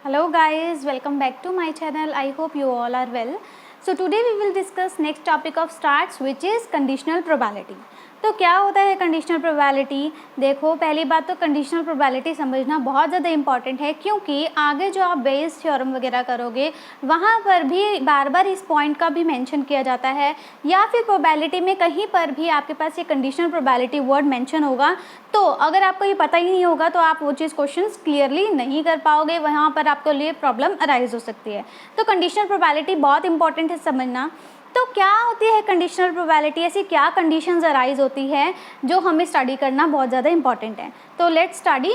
Hello guys, welcome back to my channel. I hope you all are well. So today we will discuss next topic of starts which is conditional probability. तो क्या होता है conditional probability? देखो, पहली बात तो conditional probability समझना बहुत ज़्यादा इंपॉर्टेंट है, क्योंकि आगे जो आप बेस थ्योरम वगैरह करोगे वहाँ पर भी बार बार इस पॉइंट का भी मेंशन किया जाता है, या फिर प्रोबेबिलिटी में कहीं पर भी आपके पास ये कंडीशनल प्रोबेबिलिटी वर्ड मेंशन होगा। तो अगर आपको ये पता ही नहीं होगा तो आप वो चीज़ क्वेश्चंस क्लियरली नहीं कर पाओगे, वहाँ पर आपके लिए प्रॉब्लम अराइज हो सकती है। तो कंडीशनल प्रोबेबिलिटी बहुत इंपॉर्टेंट है समझना। तो क्या होती है कंडीशनल प्रोबेबिलिटी, ऐसी क्या कंडीशंस अराइज होती है जो हमें स्टडी करना बहुत ज़्यादा इंपॉर्टेंट है। तो लेट्स स्टडी।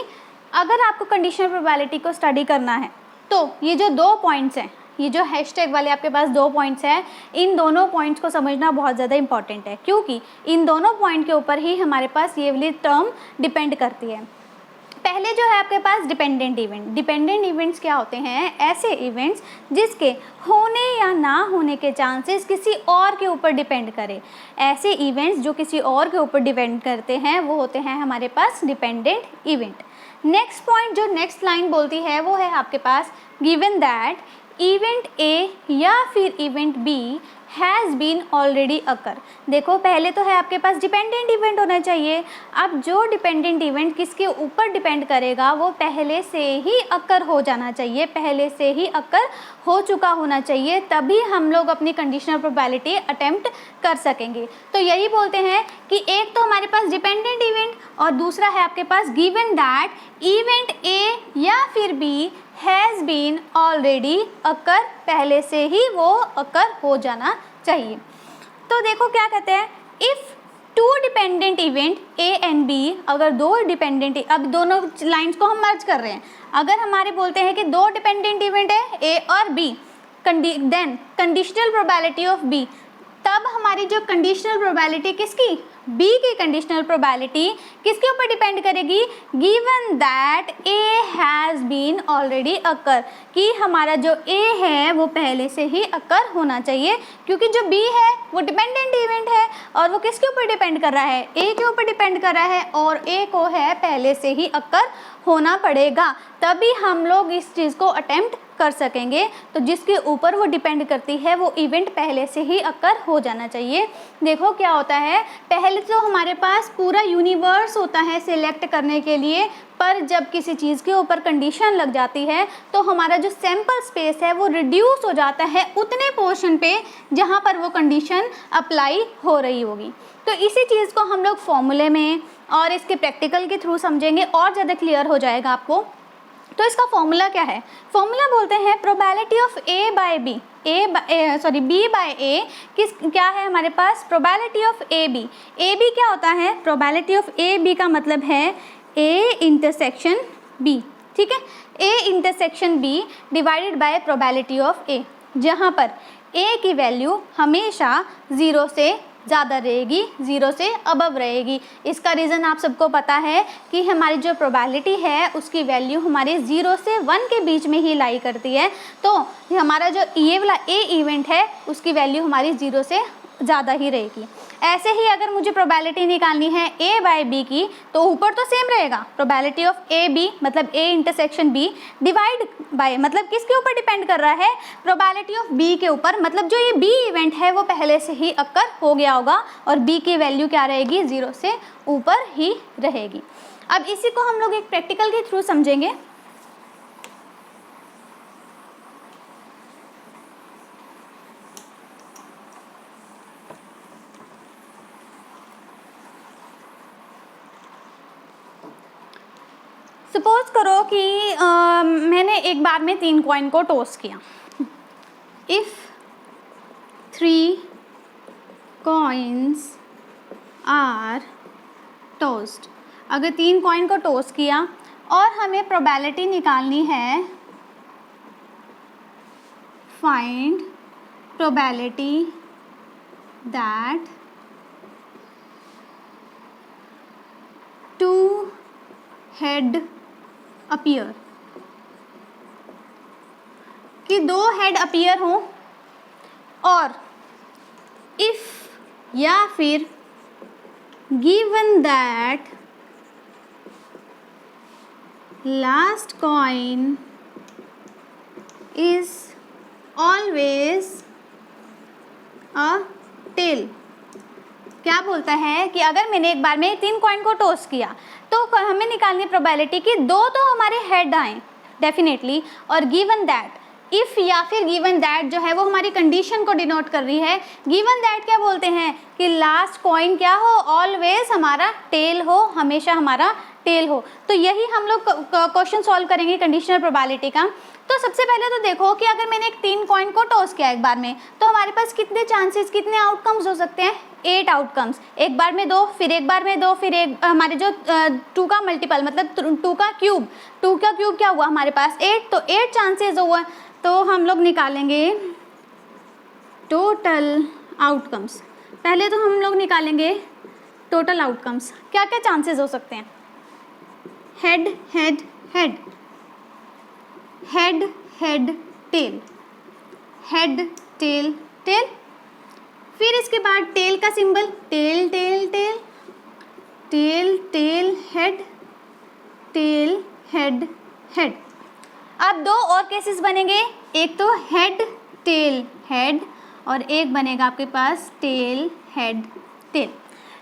अगर आपको कंडीशनल प्रोबेबिलिटी को स्टडी करना है तो ये जो दो पॉइंट्स हैं, ये जो हैशटैग वाले आपके पास दो पॉइंट्स हैं, इन दोनों पॉइंट्स को समझना बहुत ज़्यादा इंपॉर्टेंट है, क्योंकि इन दोनों पॉइंट के ऊपर ही हमारे पास ये वाली टर्म डिपेंड करती है। पहले जो है आपके पास डिपेंडेंट इवेंट। डिपेंडेंट इवेंट्स क्या होते हैं? ऐसे इवेंट्स जिसके होने या ना होने के चांसेस किसी और के ऊपर डिपेंड करें। ऐसे इवेंट्स जो किसी और के ऊपर डिपेंड करते हैं वो होते हैं हमारे पास डिपेंडेंट इवेंट। नेक्स्ट पॉइंट जो नेक्स्ट लाइन बोलती है वो है आपके पास गिवन दैट इवेंट ए या फिर event B has been already occur. देखो, पहले तो है आपके पास डिपेंडेंट इवेंट होना चाहिए। अब जो डिपेंडेंट इवेंट किसके ऊपर डिपेंड करेगा वो पहले से ही अकर हो जाना चाहिए, पहले से ही अकर हो चुका होना चाहिए, तभी हम लोग अपनी कंडीशनल प्रोबेबिलिटी अटेम्प्ट कर सकेंगे। तो यही बोलते हैं कि एक तो हमारे पास डिपेंडेंट इवेंट और दूसरा है आपके पास गिवन दैट इवेंट ए या फिर बी हैज़ बीन ऑलरेडी अकर, पहले से ही वो अकर हो जाना चाहिए। तो देखो क्या कहते हैं, if two dependent event A and B, अगर दो डिपेंडेंट, अब दोनों लाइंस को हम मर्ज कर रहे हैं, अगर हमारे बोलते हैं कि दो डिपेंडेंट इवेंट है ए और B, then conditional probability of B, तब हमारी जो कंडीशनल प्रोबेबिलिटी किसकी, बी की कंडीशनल प्रोबेबिलिटी किसके ऊपर डिपेंड करेगी? Given that A has been already occur, कि हमारा जो ए है वो पहले से ही अकर होना चाहिए, क्योंकि जो बी है वो डिपेंडेंट इवेंट है और वो किसके ऊपर डिपेंड कर रहा है? ए के ऊपर डिपेंड कर रहा है, और ए को है पहले से ही अकर होना पड़ेगा, तभी हम लोग इस चीज़ को अटेम्प्ट कर सकेंगे। तो जिसके ऊपर वो डिपेंड करती है वो इवेंट पहले से ही अकर हो जाना चाहिए। देखो क्या होता है, पहले तो हमारे पास पूरा यूनिवर्स होता है सिलेक्ट करने के लिए, पर जब किसी चीज़ के ऊपर कंडीशन लग जाती है तो हमारा जो सैम्पल स्पेस है वो रिड्यूस हो जाता है उतने पोर्शन पे जहाँ पर वो कंडीशन अप्लाई हो रही होगी। तो इसी चीज़ को हम लोग फॉर्मूले में और इसके प्रैक्टिकल के थ्रू समझेंगे और ज़्यादा क्लियर हो जाएगा आपको। तो इसका फॉर्मूला क्या है? फॉर्मूला बोलते हैं probability of A by B, B by A क्या है हमारे पास? प्रोबेबिलिटी ऑफ ए बी क्या होता है? प्रोबेबिलिटी ऑफ ए बी का मतलब है ए इंटरसेक्शन बी, ठीक है, A intersection B divided by probability of A, जहाँ पर ए की वैल्यू हमेशा 0 से ज़्यादा रहेगी, 0 से अबव रहेगी। इसका रीज़न आप सबको पता है कि हमारी जो प्रोबेबिलिटी है उसकी वैल्यू हमारे 0 से 1 के बीच में ही लाई करती है। तो हमारा जो ये वाला ए इवेंट है उसकी वैल्यू हमारी 0 से ज़्यादा ही रहेगी। ऐसे ही अगर मुझे प्रोबेबिलिटी निकालनी है ए बाय बी की, तो ऊपर तो सेम रहेगा, प्रोबेबिलिटी ऑफ ए बी मतलब A intersection B divide by, मतलब किसके ऊपर डिपेंड कर रहा है? प्रोबेबिलिटी ऑफ बी के ऊपर, मतलब जो ये बी इवेंट है वो पहले से ही अकर हो गया होगा और बी की वैल्यू क्या रहेगी? 0 से ऊपर ही रहेगी। अब इसी को हम लोग एक प्रैक्टिकल के थ्रू समझेंगे। सपोज करो कि मैंने एक बार में 3 कॉइन को टॉस किया। इफ़ 3 कॉइन्स आर टॉस्ड, अगर 3 कॉइन को टॉस किया और हमें प्रोबेबिलिटी निकालनी है, find probability that 2 head appear, कि 2 हेड अपीयर हों, और इफ़ या फिर given that last coin is always a tail. क्या बोलता है कि अगर मैंने एक बार में 3 कॉइन को टॉस किया तो हमें निकालनी प्रोबेबिलिटी कि 2 तो हमारे हेड आए डेफिनेटली, और गिवन दैट इफ़ या फिर गिवन दैट जो है वो हमारी कंडीशन को डिनोट कर रही है। गिवन दैट क्या बोलते हैं कि लास्ट कॉइन क्या हो, ऑलवेज हमारा टेल हो, हमेशा हमारा टेल हो। तो यही हम लोग क्वेश्चन सॉल्व करेंगे कंडीशनल प्रोबेबिलिटी का। तो सबसे पहले तो देखो कि अगर मैंने एक 3 कॉइन को टॉस किया एक बार में, तो हमारे पास कितने चांसेस, कितने आउटकम्स हो सकते हैं? 8 आउटकम्स। एक बार में 2, फिर एक बार में 2, फिर एक हमारे जो 2 का मल्टीपल मतलब 2 का क्यूब, 2 का क्यूब क्या हुआ हमारे पास 8, तो 8 चांसेस हुआ। तो हम लोग निकालेंगे टोटल आउटकम्स। पहले तो हम लोग निकालेंगे टोटल आउटकम्स, क्या क्या चांसेस हो सकते हैं? Head head head, head head tail, head tail tail, फिर इसके बाद टेल का symbol tail tail tail, tail tail head, tail head head. अब 2 और केसेस बनेंगे, एक तो हेड टेल हेड और एक बनेगा आपके पास टेल हेड टेल।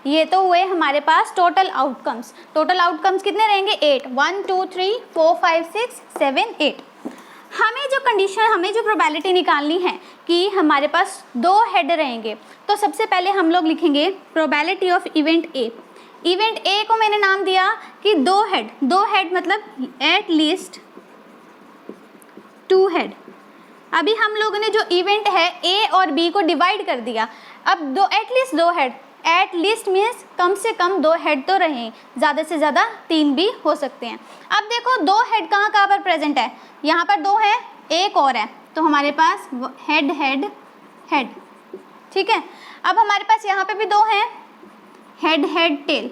ये तो हुए हमारे पास टोटल आउटकम्स। टोटल आउटकम्स कितने रहेंगे? 8, 1 2 3 4 5 6 7 8। हमें जो प्रोबेबिलिटी निकालनी है कि हमारे पास 2 हेड रहेंगे, तो सबसे पहले हम लोग लिखेंगे probability of event A. Event A को मैंने नाम दिया कि 2 हेड मतलब एट लीस्ट 2 हेड। अभी हम लोगों ने जो इवेंट है ए और बी को डिवाइड कर दिया। अब एटलीस्ट 2 हेड, एट लीस्ट मीन्स कम से कम 2 हेड तो रहें, ज़्यादा से ज़्यादा 3 भी हो सकते हैं। अब देखो 2 हेड कहाँ कहाँ पर प्रेजेंट है? यहाँ पर 2 है, एक और है, तो हमारे पास हेड हेड हेड, ठीक है। अब हमारे पास यहाँ पे भी 2 हैं, हेड हेड टेल।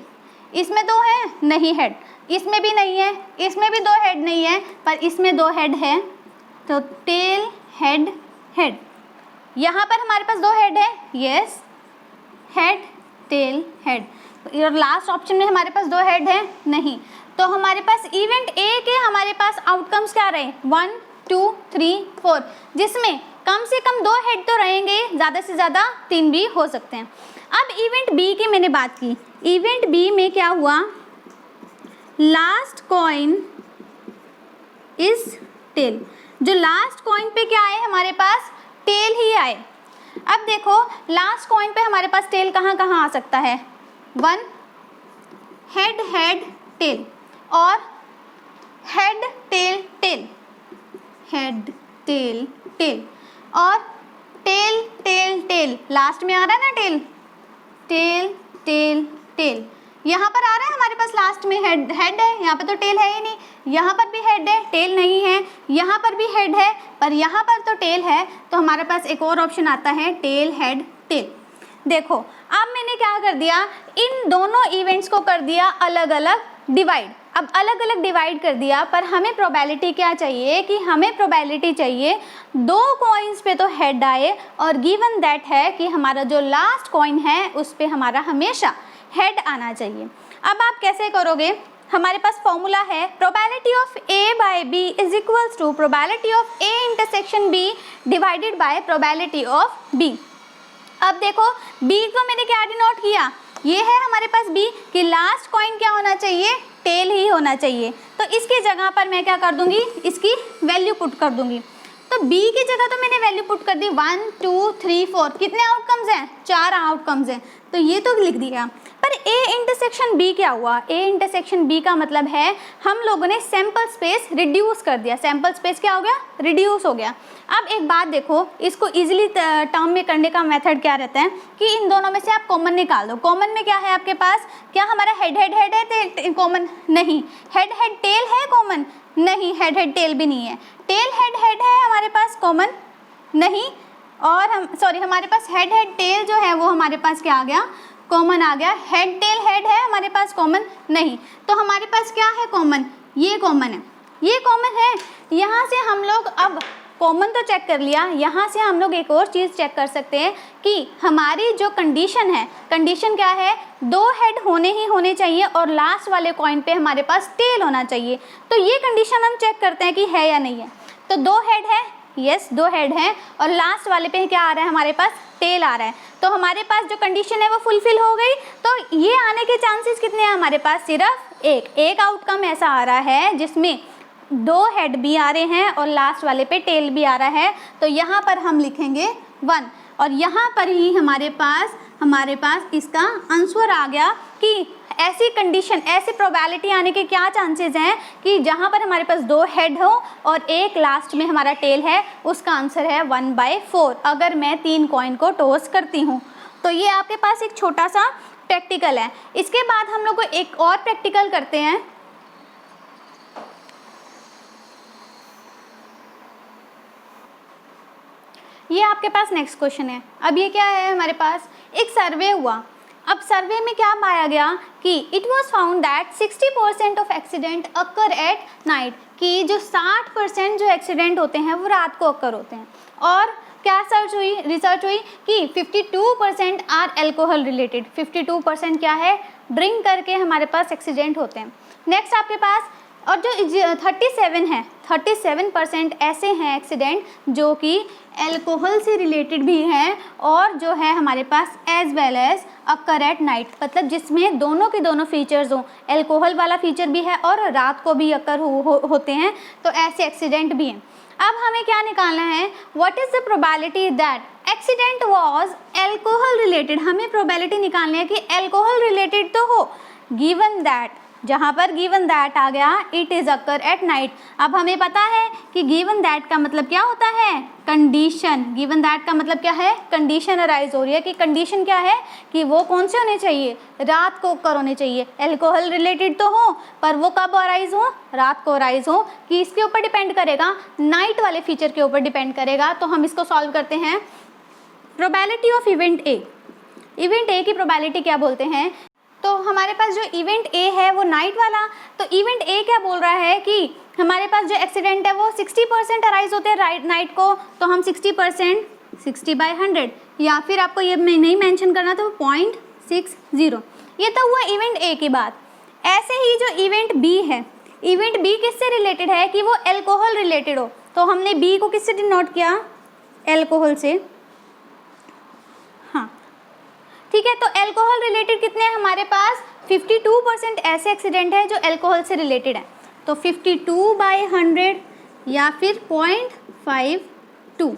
इसमें 2 है, नहीं हेड, इसमें भी नहीं है, इसमें भी 2 हेड नहीं है, पर इसमें 2 हेड है, तो टेल हेड हेड। यहाँ पर हमारे पास 2 हेड है, यस, हेड टेल हेड। और लास्ट ऑप्शन में हमारे पास 2 हेड है, नहीं। तो हमारे पास इवेंट ए के हमारे पास आउटकम्स क्या रहे? 1 2 3 4, जिसमें कम से कम 2 हेड तो रहेंगे, ज़्यादा से ज़्यादा 3 भी हो सकते हैं। अब इवेंट बी की मैंने बात की। इवेंट बी में क्या हुआ? Last coin is tail. जो लास्ट कॉइन पे क्या आए हमारे पास? टेल ही आए। अब देखो लास्ट कॉइन पे हमारे पास टेल कहाँ कहाँ आ सकता है? 1 हेड हेड टेल और head tail tail, head tail tail और टेल टेल टेल। लास्ट में आ रहा है ना टेल, टेल टेल टेल। यहाँ पर आ रहा है हमारे पास लास्ट में हेड है, यहाँ पे तो टेल है ही नहीं। यहाँ पर भी हेड है, टेल नहीं है, यहाँ पर भी हेड है, पर यहाँ पर तो टेल है, तो हमारे पास एक और ऑप्शन आता है टेल हेड टेल। देखो अब मैंने क्या कर दिया, इन दोनों इवेंट्स को कर दिया अलग अलग डिवाइड। अब अलग अलग डिवाइड कर दिया, पर हमें प्रोबेबिलिटी क्या चाहिए कि हमें प्रोबेबिलिटी चाहिए 2 कॉइन्स पे तो हेड आए, और गिवन दैट है कि हमारा जो लास्ट कॉइन है उस पे हमारा हमेशा हेड आना चाहिए। अब आप कैसे करोगे? हमारे पास फॉर्मूला है probability of A by B is equals to probability of A intersection B divided by probability of B. अब देखो बी को मैंने क्या डिनोट किया, ये है हमारे पास बी कि लास्ट कॉइन क्या होना चाहिए? टेल ही होना चाहिए। तो इसकी जगह पर मैं क्या कर दूंगी, इसकी वैल्यू पुट कर दूंगी। तो बी की जगह तो मैंने वैल्यू पुट कर दी 1 2 3 4। कितने आउटकम्स हैं? 4 आउटकम्स हैं, तो ये तो लिख दिया। पर ए इंटरसेक्शन बी क्या हुआ? ए इंटरसेक्शन बी का मतलब है हम लोगों ने सैंपल स्पेस रिड्यूस कर दिया। सैंपल स्पेस क्या हो गया? रिड्यूस हो गया। अब एक बात देखो, इसको इजीली टर्म में करने का मेथड क्या रहता है कि इन दोनों में से आप कॉमन निकाल दो। कॉमन में क्या है आपके पास? क्या हमारा हेड हेड हेड है कॉमन? नहीं। हेड हेड टेल है कॉमन? नहीं, हेड हेड टेल भी नहीं है। टेल हेड हेड है हमारे पास कॉमन? नहीं। और हमारे पास हेड हेड टेल जो है वो हमारे पास क्या आ गया? कॉमन आ गया। हेड टेल हेड है हमारे पास कॉमन? नहीं। तो हमारे पास क्या है कॉमन? ये कॉमन है, ये कॉमन है। यहाँ से हम लोग अब कॉमन तो चेक कर लिया, यहाँ से हम लोग एक और चीज़ चेक कर सकते हैं कि हमारी जो कंडीशन है, कंडीशन क्या है? 2 हेड होने ही होने चाहिए और लास्ट वाले कॉइन पे हमारे पास टेल होना चाहिए। तो ये कंडीशन हम चेक करते हैं कि है या नहीं है। तो 2 हेड है, यस, 2 हेड हैं और लास्ट वाले पे क्या आ रहा है हमारे पास, टेल आ रहा है। तो हमारे पास जो कंडीशन है वो फुलफिल हो गई। तो ये आने के चांसेस कितने हैं हमारे पास, सिर्फ एक आउटकम ऐसा आ रहा है जिसमें 2 हेड भी आ रहे हैं और लास्ट वाले पे टेल भी आ रहा है। तो यहाँ पर हम लिखेंगे 1 और यहाँ पर ही हमारे पास इसका आंसर आ गया कि ऐसी कंडीशन, ऐसी प्रोबेबिलिटी आने के क्या चांसेस हैं कि जहाँ पर हमारे पास 2 हेड हो और एक लास्ट में हमारा टेल है, उसका आंसर है 1/4 अगर मैं 3 कॉइन को टॉस करती हूँ। तो ये आपके पास एक छोटा सा प्रैक्टिकल है। इसके बाद हम लोग को एक और प्रैक्टिकल करते हैं। ये आपके पास नेक्स्ट क्वेश्चन है। अब ये क्या है हमारे पास, एक सर्वे हुआ। अब सर्वे में क्या पाया गया कि it was found that 60% of accident occur at night, कि जो 60% जो एक्सीडेंट होते हैं वो रात को अकर होते हैं। और क्या रिसर्च हुई कि 52% आर एल्कोहल रिलेटेड। 52% क्या है, ड्रिंक करके हमारे पास एक्सीडेंट होते हैं। नेक्स्ट आपके पास और जो 37 है, 37% ऐसे हैं एक्सीडेंट जो कि एल्कोहल से रिलेटेड भी हैं और जो है हमारे पास as well as occur at night, मतलब जिसमें दोनों के दोनों फीचर्स हों, एल्कोहल वाला फीचर भी है और रात को भी अकर होते हैं। तो ऐसे एक्सीडेंट भी हैं। अब हमें क्या निकालना है, what is the probability that accident was alcohol related. हमें प्रोबेबिलिटी निकालनी है कि अल्कोहल रिलेटेड तो हो, गिवन दैट, जहाँ पर गिवन दैट आ गया it is occur at night. अब हमें पता है कि गिवन दैट का मतलब क्या होता है, कंडीशन। गिवन दैट का मतलब क्या है, कंडीशन अराइज हो रही है कि कंडीशन क्या है कि वो कौन से होने चाहिए, रात को अकर होने चाहिए। एल्कोहल रिलेटेड तो हो पर वो कब अराइज हो, रात को अराइज हो। कि इसके ऊपर डिपेंड करेगा, नाइट वाले फीचर के ऊपर डिपेंड करेगा। तो हम इसको सॉल्व करते हैं। Probability of event A, event A की प्रोबेबिलिटी क्या बोलते हैं। तो हमारे पास जो इवेंट ए है वो नाइट वाला, तो इवेंट ए क्या बोल रहा है कि हमारे पास जो एक्सीडेंट है वो 60% अराइज होते हैं नाइट को। तो हम 60% 60/100, या फिर आपको ये नहीं मेंशन करना तो 0.60। ये तो हुआ इवेंट ए की बात। ऐसे ही जो इवेंट बी है, इवेंट बी किससे रिलेटेड है कि वो एल्कोहल रिलेटेड हो। तो हमने बी को किससे डिनोट किया, एल्कोहल से। हाँ ठीक है, तो एल्कोहल रिलेटेड कितने हैं हमारे पास, 52% ऐसे एक्सीडेंट है जो एल्कोहल से रिलेटेड है। तो 52/100 या फिर 0.52।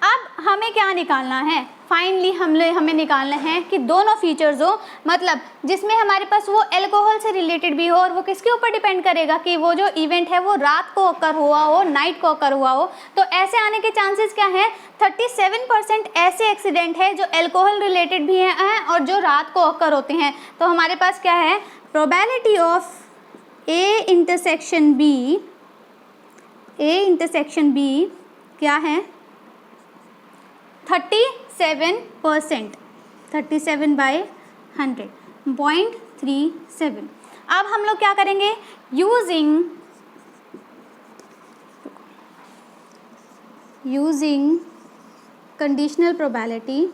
अब हमें क्या निकालना है, फाइनली हमें निकालना है कि दोनों फीचर्स हो, मतलब जिसमें हमारे पास वो एल्कोहल से रिलेटेड भी हो और वो किसके ऊपर डिपेंड करेगा कि वो जो इवेंट है वो रात को अकर हुआ हो, नाइट को अकर हुआ हो। तो ऐसे आने के चांसेस क्या हैं, 37% ऐसे एक्सीडेंट है जो एल्कोहल रिलेटेड भी हैं और जो रात को अकर होते हैं। तो हमारे पास क्या है, probability of A intersection B क्या है, 37%, 37/100, 0.37। अब हम लोग क्या करेंगे, यूजिंग कंडीशनल प्रोबेबिलिटी,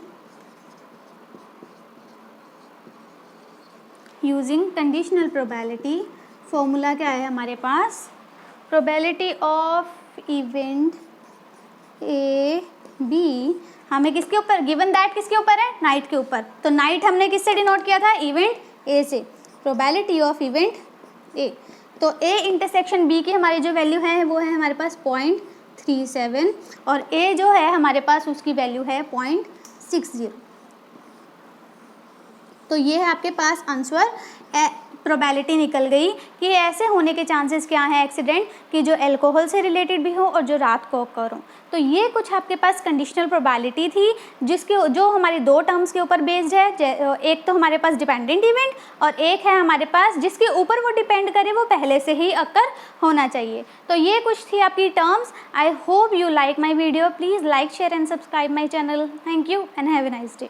फॉर्मूला क्या है हमारे पास, probability of event A B. हमें किसके ऊपर, गिवन दैट किसके ऊपर है, नाइट के ऊपर। तो नाइट हमने किससे डिनोट किया था, इवेंट ए से। प्रोबेबिलिटी ऑफ इवेंट ए, तो ए इंटरसेक्शन बी की हमारी जो वैल्यू है वो है हमारे पास 0.37 और ए जो है हमारे पास उसकी वैल्यू है 0.60। तो ये है आपके पास आंसर, प्रोबेबिलिटी निकल गई कि ऐसे होने के चांसेस क्या हैं एक्सीडेंट कि जो अल्कोहल से रिलेटेड भी हो और जो रात को अकर हो। तो ये कुछ आपके पास कंडीशनल प्रोबेबिलिटी थी जो हमारी 2 टर्म्स के ऊपर बेस्ड है। एक तो हमारे पास डिपेंडेंट इवेंट और एक है हमारे पास जिसके ऊपर वो डिपेंड करे वो पहले से ही अकर होना चाहिए। तो ये कुछ थी आपकी terms. I hope you like my video. Please like, share and subscribe my channel. Thank you and have a nice day.